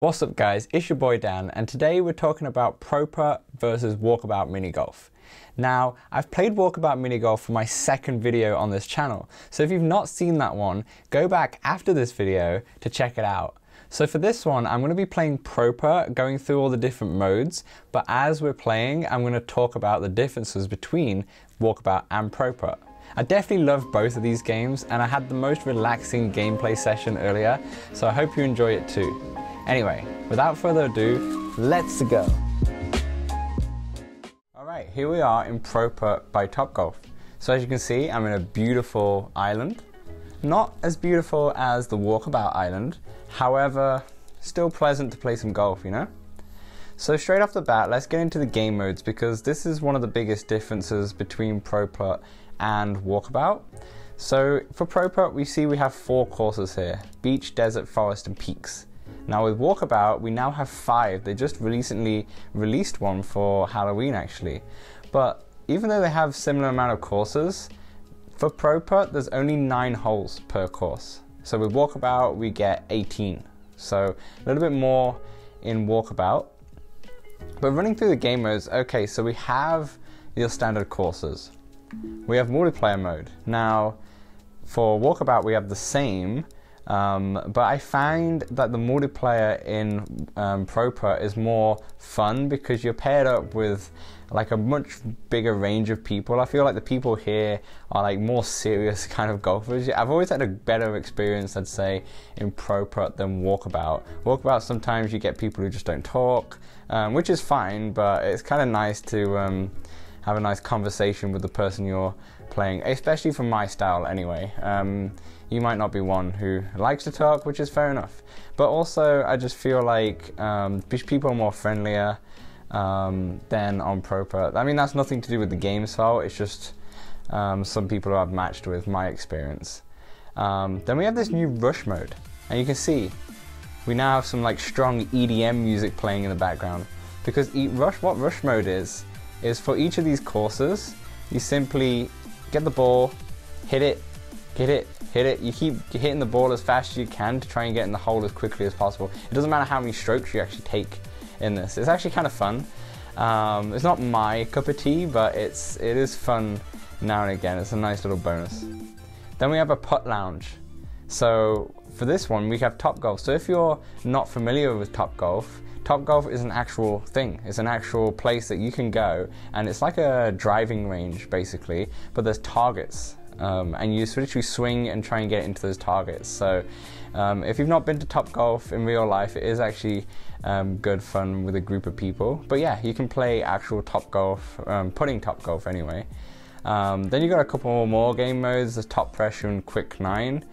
What's up guys, it's your boy Dan, and today we're talking about Pro Putt versus Walkabout mini golf. Now, I've played Walkabout mini golf for my second video on this channel, so if you've not seen that one, go back after this video to check it out. So for this one, I'm going to be playing Pro Putt, going through all the different modes, but as we're playing, I'm going to talk about the differences between Walkabout and Pro Putt. I definitely love both of these games, and I had the most relaxing gameplay session earlier, so I hope you enjoy it too. Anyway, without further ado, let's go. Alright, here we are in Pro Putt by Topgolf. So as you can see, I'm in a beautiful island. Not as beautiful as the Walkabout island, however, still pleasant to play some golf, you know? So straight off the bat, let's get into the game modes because this is one of the biggest differences between Pro Putt and Walkabout. So for Pro Putt, we have 4 courses here: beach, desert, forest, and peaks. Now with Walkabout, we now have 5. They just recently released one for Halloween actually. But even though they have similar amount of courses, for Pro Putt there's only 9 holes per course. So with Walkabout we get 18. So a little bit more in Walkabout. But running through the game modes, okay, so we have your standard courses. We have multiplayer mode. Now for Walkabout we have the same, but I find that the multiplayer in Pro Putt is more fun because you're paired up with like a much bigger range of people. I feel like the people here are like more serious kind of golfers. I've always had a better experience, I'd say, in Pro Putt than Walkabout. Walkabout, sometimes you get people who just don't talk, which is fine, but it's kind of nice to have a nice conversation with the person you're playing, especially for my style anyway. You might not be one who likes to talk, which is fair enough. But also, I just feel like people are more friendlier than on Pro Putt. I mean, that's nothing to do with the game's fault, it's just some people who I've matched with, my experience. Then we have this new rush mode, and you can see we now have some like strong EDM music playing in the background. Because what rush mode is for each of these courses, you simply get the ball, hit it, hit it, hit it. You keep hitting the ball as fast as you can to try and get in the hole as quickly as possible. It doesn't matter how many strokes you actually take in this. It's actually kind of fun. It's not my cup of tea, but it is fun now and again. It's a nice little bonus. Then we have a putt lounge. So for this one, we have Topgolf. So if you're not familiar with Topgolf, Topgolf is an actual thing. It's an actual place that you can go, and it's like a driving range basically, but there's targets. And you literally swing and try and get into those targets. So if you've not been to Topgolf in real life, it is actually good fun with a group of people. But yeah, you can play actual Topgolf, putting Topgolf anyway. Then you got a couple more game modes. There's Top Pressure and Quick 9.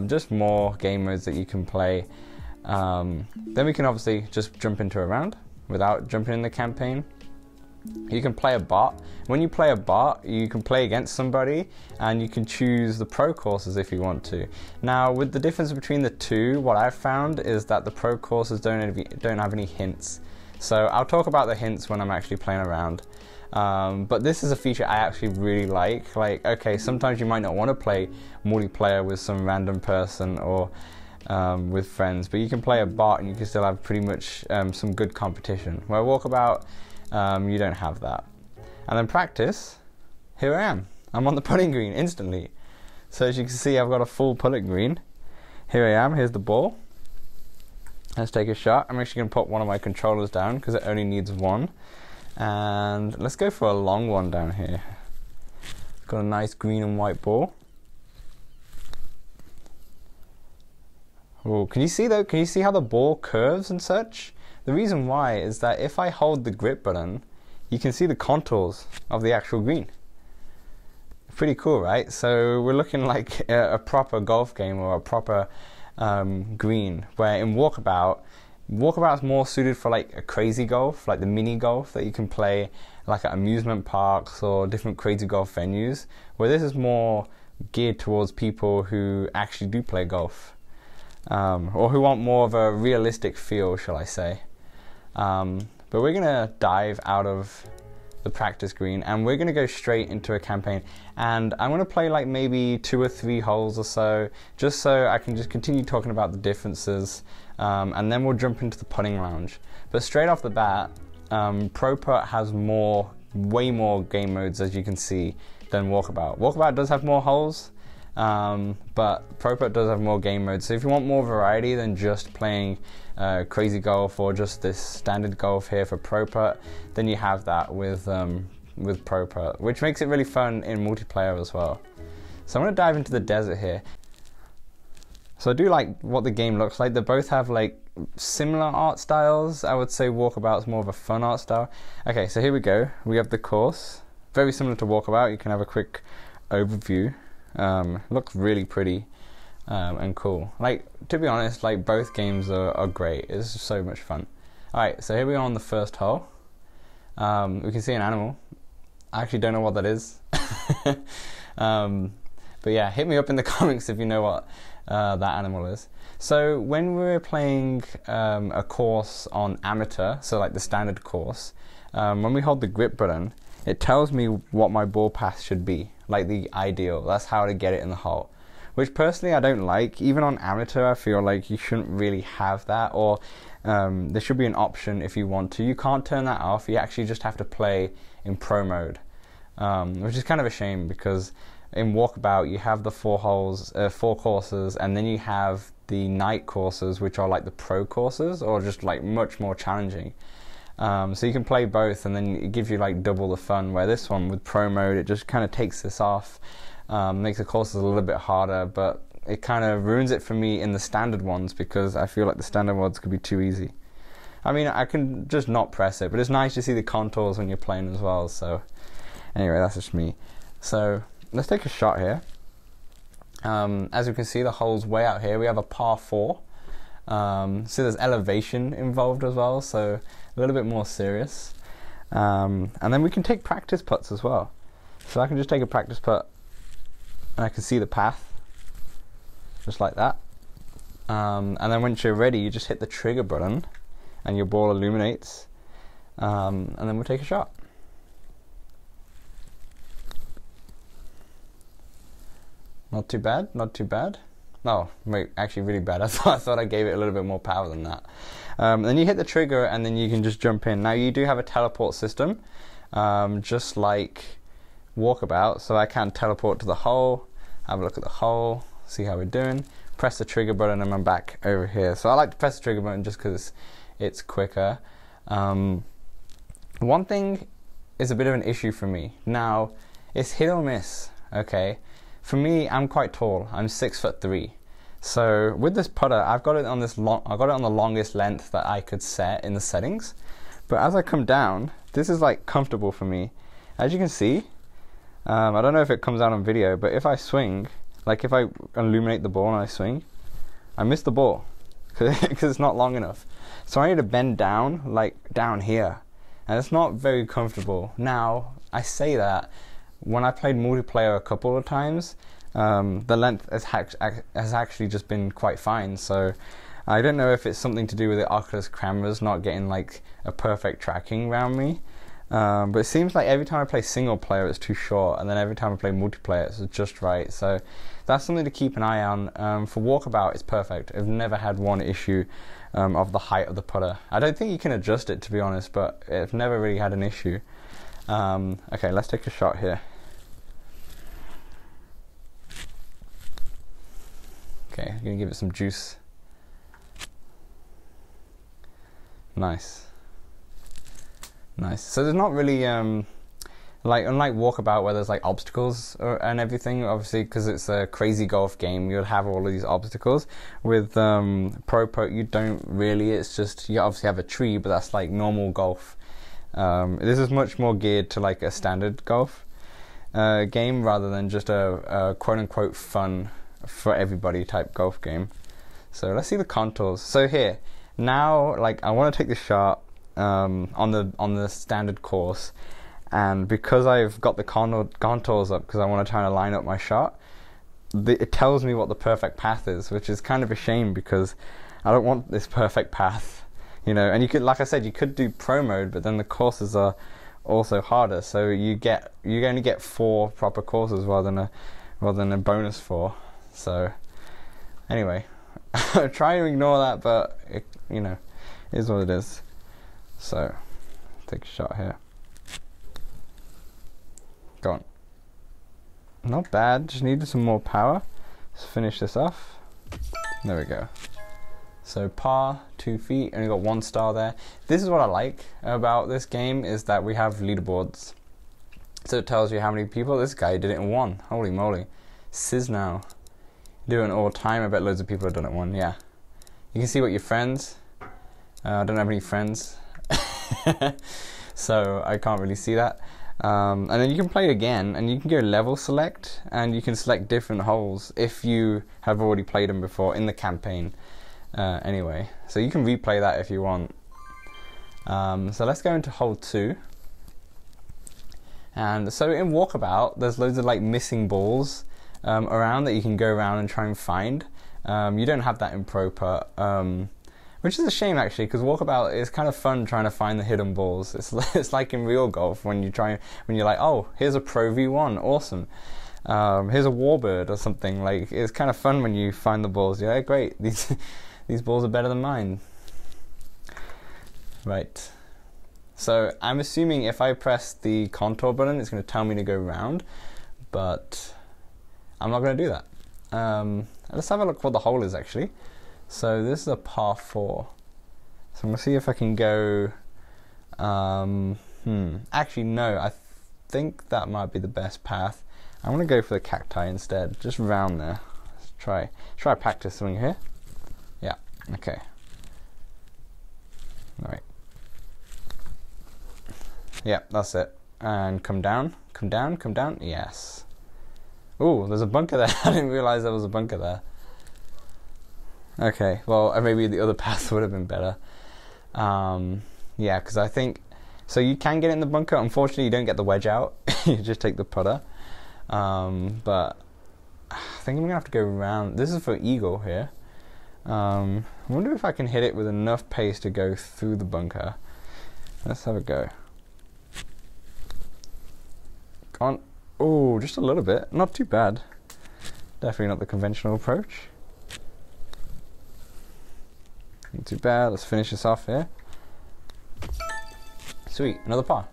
Just more game modes that you can play. Then we can obviously just jump into a round without jumping in the campaign. You can play a bot. When you play a bot, you can play against somebody and you can choose the pro courses if you want to. Now with the difference between the two, what I've found is that the pro courses don't have any hints. So I'll talk about the hints when I'm actually playing around. But this is a feature I actually really like. Like, okay, sometimes you might not want to play multiplayer with some random person or with friends, but you can play a bot and you can still have pretty much some good competition. Where Walkabout, you don't have that. And then practice, here I am. I'm on the putting green instantly. So as you can see, I've got a full putting green. Here I am, here's the ball. Let's take a shot. I'm actually going to put one of my controllers down because it only needs one. And let's go for a long one down here. Got a nice green and white ball. Oh, can you see though? Can you see how the ball curves and such? The reason why is that if I hold the grip button, you can see the contours of the actual green. Pretty cool, right? So we're looking like a proper golf game or a proper green, where in Walkabout's more suited for like a crazy golf, like the mini golf that you can play like at amusement parks or different crazy golf venues, where this is more geared towards people who actually do play golf, or who want more of a realistic feel, shall I say. But we're gonna dive out of the practice green, and we're going to go straight into a campaign. And I'm going to play like maybe 2 or 3 holes or so, just so I can just continue talking about the differences, and then we'll jump into the putting lounge. But straight off the bat, Pro Putt has way more game modes, as you can see, than Walkabout. Walkabout does have more holes, but Pro Putt does have more game modes. So if you want more variety than just playing crazy golf or just this standard golf here for Pro Putt, then you have that with Pro Putt, which makes it really fun in multiplayer as well. So I'm going to dive into the desert here. So I do like what the game looks like. They both have like similar art styles. I would say Walkabout's more of a fun art style. Okay, so here we go. We have the course, very similar to Walkabout. You can have a quick overview. Looks really pretty and cool. Like, to be honest, like both games are great. It's just so much fun. Alright, so here we are on the first hole. We can see an animal. I actually don't know what that is. But yeah, hit me up in the comments if you know what that animal is. So when we're playing a course on amateur, so like the standard course, when we hold the grip button, it tells me what my ball path should be, like the ideal. That's how to get it in the hole, which personally I don't like. Even on amateur, I feel like you shouldn't really have that, or there should be an option if you want to. You can't turn that off. You actually just have to play in pro mode, which is kind of a shame, because in Walkabout you have the 4 courses, and then you have the night courses, which are like the pro courses, or just like much more challenging. So you can play both, and then it gives you like double the fun, where this one with pro mode, it just kind of takes this off, makes the courses a little bit harder, but it kind of ruins it for me in the standard ones, because I feel like the standard ones could be too easy. I mean, I can just not press it, but it's nice to see the contours when you're playing as well. So anyway, that's just me. So let's take a shot here. As you can see, the hole's way out here. We have a par 4. So there's elevation involved as well, so a little bit more serious. And then we can take practice putts as well. So I can just take a practice putt, and I can see the path, just like that. And then once you're ready, you just hit the trigger button, and your ball illuminates. And then we'll take a shot. Not too bad, not too bad. Oh, wait, actually really bad. I thought I gave it a little bit more power than that. Then you hit the trigger, and then you can just jump in. Now you do have a teleport system, just like Walkabout, so I can teleport to the hole, have a look at the hole, see how we're doing, press the trigger button, and I'm back over here. So I like to press the trigger button just because it's quicker. One thing is a bit of an issue for me. Now, it's hit or miss, okay? For me, I'm quite tall. I'm 6'3". So with this putter, I've got it on the longest length that I could set in the settings. But as I come down, this is like comfortable for me. As you can see, I don't know if it comes out on video, but if I swing, like if I illuminate the ball and I swing, I miss the ball because it's not long enough. So I need to bend down, like down here, and it's not very comfortable. Now, I say that, when I played multiplayer a couple of times, the length has actually just been quite fine. So I don't know if it's something to do with the Oculus cameras not getting like a perfect tracking around me. But it seems like every time I play single player it's too short, and then every time I play multiplayer it's just right. So that's something to keep an eye on. For Walkabout it's perfect. I've never had one issue of the height of the putter. I don't think you can adjust it, to be honest, but I've never really had an issue. Okay, let's take a shot here. Okay, I'm gonna give it some juice. Nice. Nice. So there's not really, like, unlike Walkabout where there's like obstacles and everything, obviously because it's a crazy golf game, you'll have all of these obstacles. With Pro Putt, you don't really. It's just, you obviously have a tree, but that's like normal golf. This is much more geared to like a standard golf game rather than just a quote-unquote fun for everybody type golf game. So let's see the contours. So here, now, like, I want to take the shot on the standard course, and because I've got the contours up because I want to try to line up my shot, it tells me what the perfect path is, which is kind of a shame because I don't want this perfect path, you know. And you could, like I said, you could do pro mode, but then the courses are also harder. So you only get 4 proper courses rather than a bonus 4. So anyway, try to ignore that, but it, you know, is what it is. So take a shot here. Go on. Not bad. Just needed some more power. Let's finish this off. There we go. So par, 2 feet, only got 1 star there. This is what I like about this game, is that we have leaderboards. So it tells you how many people. This guy did it in 1. Holy moly. Now. Doing all time. I bet loads of people have done it 1, yeah. You can see what your friends. I don't have any friends. So I can't really see that. And then you can play it again, and you can go level select, and you can select different holes if you have already played them before in the campaign. Anyway, so you can replay that if you want. So let's go into hole 2. And so in Walkabout, there's loads of like missing balls around that you can go around and try and find. You don't have that in Pro Putt, which is a shame actually, because Walkabout is kind of fun trying to find the hidden balls. It's like in real golf when you're like, oh, here's a Pro V1, awesome. Here's a Warbird or something. Like, it's kind of fun when you find the balls. You're like, great, these balls are better than mine. Right. So I'm assuming if I press the contour button, it's going to tell me to go round, but I'm not going to do that. Let's have a look what the hole is actually. So this is a par 4. So I'm going to see if I can go... Actually, no, I think that might be the best path. I'm going to go for the cacti instead, just round there. Let's try practice swing here. Yeah, okay. Alright. Yeah, that's it. And come down, come down, come down. Yes. Ooh, there's a bunker there. I didn't realize there was a bunker there. Okay, well, maybe the other path would have been better. Yeah, because I think... So you can get in the bunker. Unfortunately, you don't get the wedge out. You just take the putter. But I think I'm going to have to go around. This is for eagle here. I wonder if I can hit it with enough pace to go through the bunker. Let's have a go. Go on. Oh, just a little bit. Not too bad. Definitely not the conventional approach. Not too bad. Let's finish this off here. Sweet. Another par.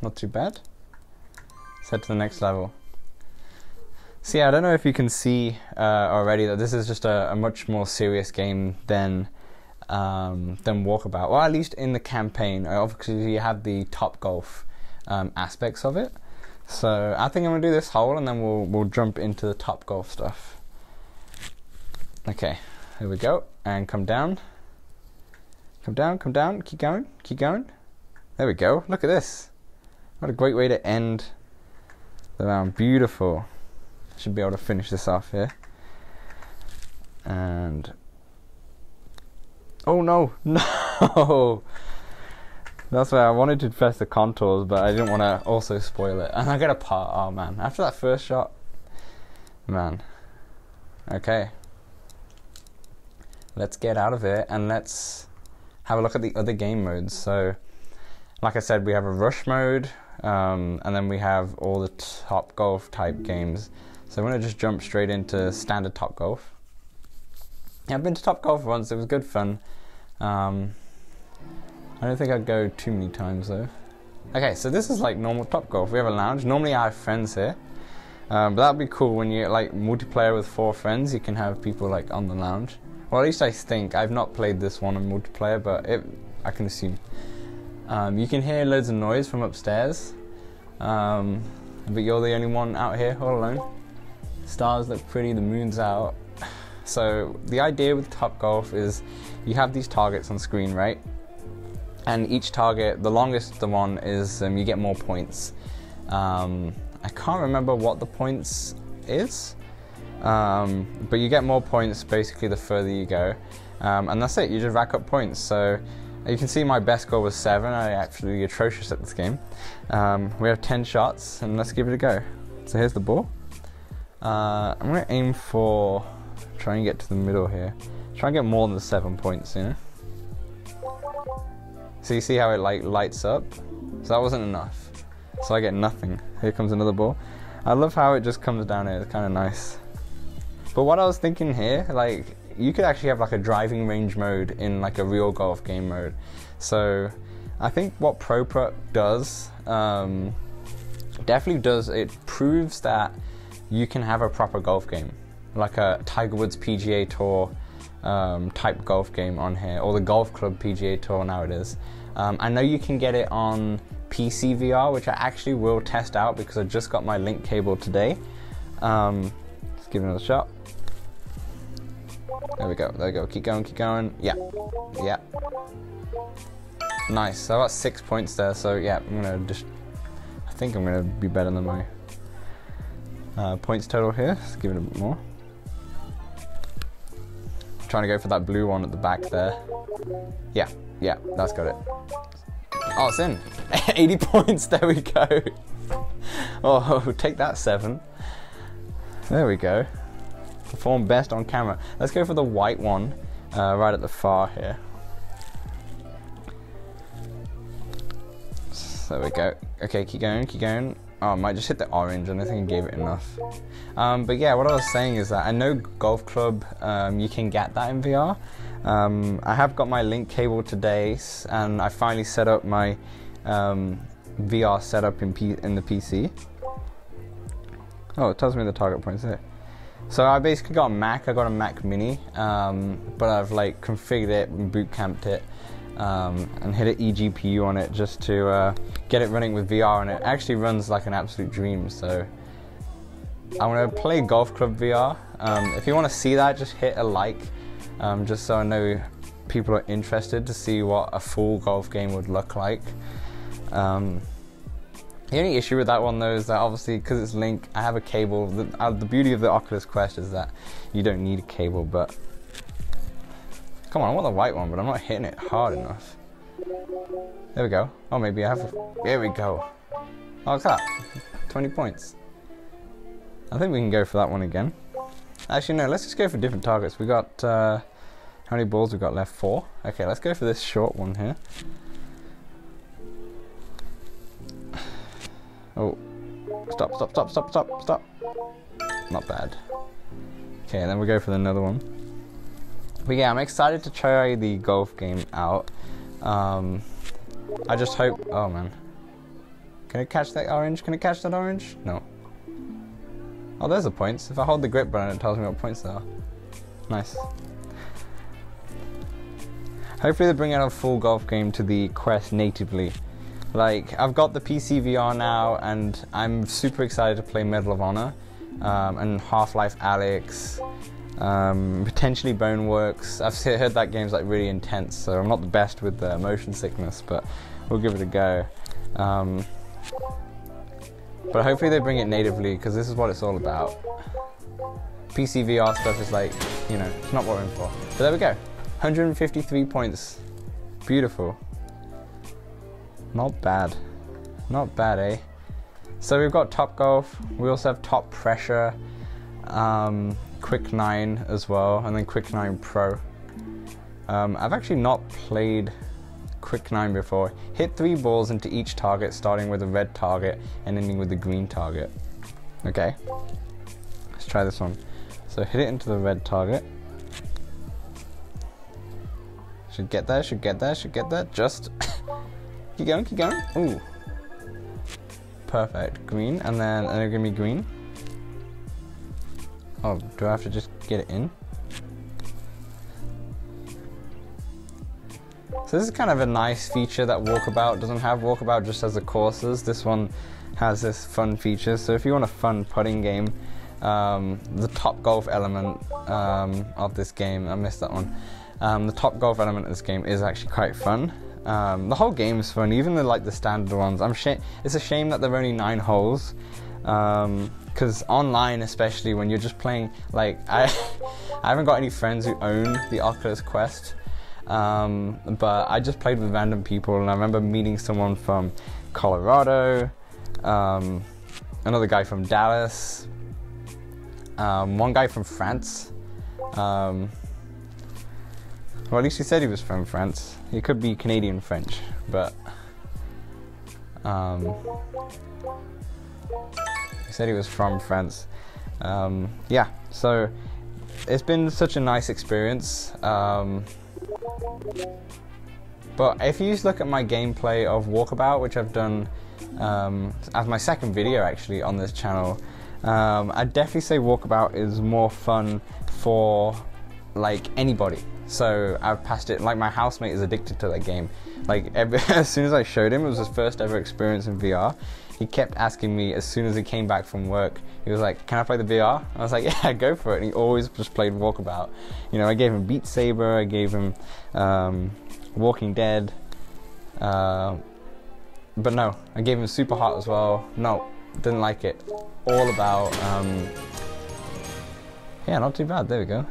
Not too bad. Let's head to the next level. So yeah, I don't know if you can see already that this is just a much more serious game than Walkabout. Well, at least in the campaign. Obviously, you have the Top Golf aspects of it. So I think I'm gonna do this hole, and then we'll jump into the Top Golf stuff. Okay, here we go, and come down, come down, come down. Keep going, keep going. There we go. Look at this. What a great way to end the round. Beautiful. Should be able to finish this off here. And oh no, no. That's why I wanted to press the contours, but I didn't want to also spoil it. And I got a par. Oh man, after that first shot, man. Okay. Let's get out of here and let's have a look at the other game modes. So, like I said, we have a rush mode, and then we have all the Top Golf type games. So I'm going to just jump straight into standard Top Golf. Yeah, I've been to Top Golf once, it was good fun. I don't think I'd go too many times though. Okay, so this is like normal Top Golf. We have a lounge. Normally I have friends here. But that'd be cool when you like multiplayer with 4 friends, you can have people like on the lounge. Well, at least I think. I've not played this one on multiplayer, but I can assume. You can hear loads of noise from upstairs. But you're the only one out here all alone. Stars look pretty, the moon's out. So the idea with Top Golf is you have these targets on screen, right? And each target, the longest the one is, you get more points. I can't remember what the points is, but you get more points basically the further you go. And that's it, you just rack up points. So you can see my best score was 7. I actually atrocious at this game. We have 10 shots, and let's give it a go. So here's the ball. I'm gonna aim for, try and get to the middle here. Try and get more than the 7 points, you know? So you see how it like lights up? So that wasn't enough. So I get nothing. Here comes another ball. I love how it just comes down here. It's kind of nice. But what I was thinking here, like, you could actually have like a driving range mode in like a real golf game mode. So I think what Pro Putt does, definitely does, it proves that you can have a proper golf game, like a Tiger Woods PGA Tour type golf game on here, or the Golf Club PGA Tour now it is. I know you can get it on PC VR, which I actually will test out because I just got my link cable today. Let's give it another shot. There we go, there we go, keep going, keep going. Yeah, yeah. Nice, so I got 6 points there, so yeah, I think I'm gonna be better than my points total here. Let's give it a bit more. I'm trying to go for that blue one at the back there. Yeah, yeah, that's got it. Oh, it's in. 80 points, there we go. Oh, take that, 7. There we go. Perform best on camera. Let's go for the white one, right at the far here. There we go. Okay, keep going, keep going. Oh, I might just hit the orange, and I think I gave it enough. But yeah, what I was saying is that I know Golf Club, you can get that in VR. I have got my link cable today, and I finally set up my VR setup in the PC. Oh, it tells me the target points here. So I basically got a Mac. I got a Mac Mini, but I've like configured it and boot camped it, and hit an eGPU on it just to get it running with VR, and it actually runs like an absolute dream. So I want to play Golf Club VR. If you want to see that, just hit a like, just so I know people are interested to see what a full golf game would look like. The only issue with that one though is that obviously because it's Link, I have a cable. The beauty of the Oculus Quest is that you don't need a cable, but come on, I want the white one, but I'm not hitting it hard enough. There we go. Oh, maybe I have, there we go. Oh, look at that, 20 points. I think we can go for that one again. Actually no, let's just go for different targets. We got, how many balls we got left? 4. Okay, let's go for this short one here. Oh, stop, stop, stop, stop, stop, stop. Not bad. Okay, and then we go for another one. But yeah, I'm excited to try the golf game out. I just hope, oh man. Can it catch that orange? Can it catch that orange? No. Oh, there's the points. If I hold the grip button, it tells me what points there are. Nice. Hopefully they bring out a full golf game to the Quest natively. Like, I've got the PC VR now, and I'm super excited to play Medal of Honor, and Half-Life Alyx, potentially Boneworks. I've heard that game's like really intense, so I'm not the best with motion sickness, but we'll give it a go. But hopefully they bring it natively, because this is what it's all about. PC VR stuff is like, you know, it's not what we're in for. But there we go, 153 points, beautiful. Not bad. Not bad, eh? So we've got Top Golf, we also have Top Pressure, Quick 9 as well, and then Quick 9 Pro. I've actually not played Quick 9 before. Hit 3 balls into each target, starting with a red target and ending with the green target. Okay, let's try this one. So hit it into the red target. Should get there, should get there, should get there, just... Keep going, keep going. Ooh. Perfect. Green, and then it'll give me green. Oh, do I have to just get it in? So this is kind of a nice feature that Walkabout doesn't have. Walkabout just has the courses. This one has this fun feature. So if you want a fun putting game, the Top Golf element of this game, I missed that one. The Top Golf element of this game is actually quite fun. The whole game is fun, even the standard ones. It's a shame that there are only 9 holes, because online, especially when you're just playing, like I haven't got any friends who own the Oculus Quest, but I just played with random people, and I remember meeting someone from Colorado, another guy from Dallas, one guy from France. Well, at least he said he was from France. He could be Canadian French, but He said he was from France. Yeah, so it's been such a nice experience. But if you look at my gameplay of Walkabout, which I've done as my second video actually on this channel, I'd definitely say Walkabout is more fun for like anybody. So I've passed it, like my housemate is addicted to that game. Like as soon as I showed him, it was his first ever experience in VR. He kept asking me as soon as he came back from work, he was like, can I play the VR? I was like, yeah, go for it. And he always just played Walkabout. You know, I gave him Beat Saber, I gave him Walking Dead, but no, I gave him Super Hot as well. No, didn't like it. All about, yeah, not too bad, there we go.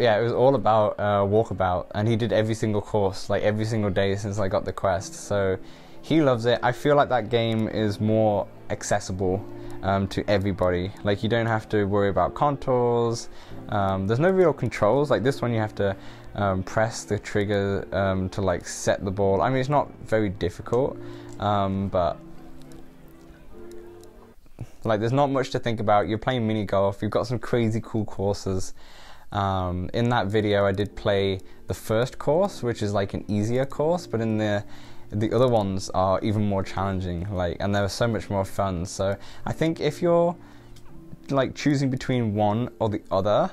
Yeah, it was all about Walkabout, and he did every single course, like every single day since I got the Quest, so he loves it. I feel like that game is more accessible to everybody. Like you don't have to worry about contours, there's no real controls. Like this one you have to press the trigger to like set the ball. I mean, it's not very difficult, but like there's not much to think about. You're playing mini golf, you've got some crazy cool courses. In that video I did play the first course, which is like an easier course, but in the other ones are even more challenging, like, and they were so much more fun. So I think if you're like choosing between one or the other,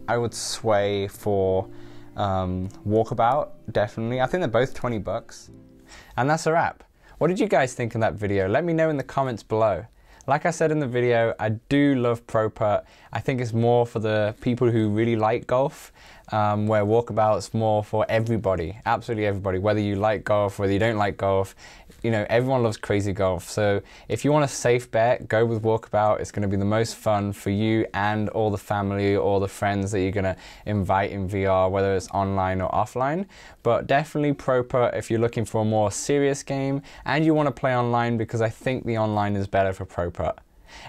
I would sway for Walkabout, definitely. I think they're both 20 bucks. And that's a wrap. What did you guys think of that video? Let me know in the comments below. Like I said in the video, I do love Pro Putt. I think it's more for the people who really like golf, where Walkabout's more for everybody, absolutely everybody. Whether you like golf, whether you don't like golf, you know, everyone loves crazy golf. So if you want a safe bet, go with Walkabout. It's going to be the most fun for you and all the family or the friends that you're going to invite in VR, whether it's online or offline. But definitely Pro Putt if you're looking for a more serious game and you want to play online, because I think the online is better for Pro Putt.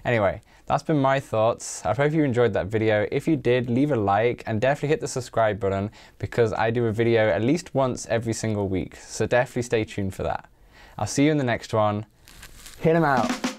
Anyway, that's been my thoughts. I hope you enjoyed that video. If you did, leave a like and definitely hit the subscribe button, because I do a video at least once every single week. So definitely stay tuned for that. I'll see you in the next one. Hit 'em out.